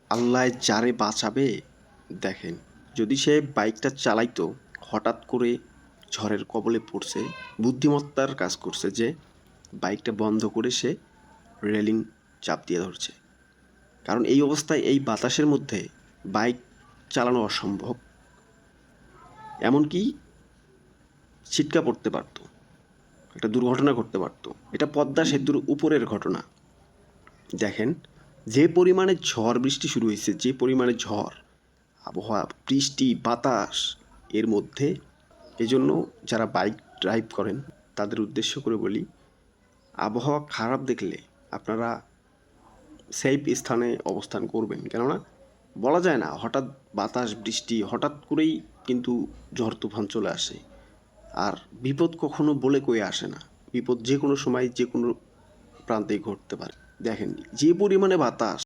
আল্লাহ যারে বাঁচাবে। দেখেন, যদি সে বাইকটা চালাইতো, হঠাৎ করে ঝড়ের কবলে পড়ছে, বুদ্ধিমত্তার কাজ করছে যে বাইকটা বন্ধ করে সে রেলিং চাপ দিয়ে ধরছে। কারণ এই অবস্থায় এই বাতাসের মধ্যে বাইক চালানো অসম্ভব, এমনকি ছিটকা পড়তে পারতো, একটা দুর্ঘটনা ঘটতে পারতো। এটা পদ্মা সেতুর উপরের ঘটনা। দেখেন, যে পরিমাণে ঝড় বৃষ্টি শুরু হয়েছে, যে পরিমাণে ঝড়, আবহাওয়া, বৃষ্টি, বাতাস এর মধ্যে, এজন্য যারা বাইক ড্রাইভ করেন তাদের উদ্দেশ্য করে বলি, আবহাওয়া খারাপ দেখলে আপনারা সেফ স্থানে অবস্থান করবেন। কেননা বলা যায় না, হঠাৎ বাতাস বৃষ্টি হঠাৎ করেই কিন্তু ঝড় তুফান চলে আসে। আর বিপদ কখনো বলে কয়ে আসে না, বিপদ যে কোনো সময় যে কোনো প্রান্তেই ঘটতে পারে। দেখেন, যে পরিমাণে বাতাস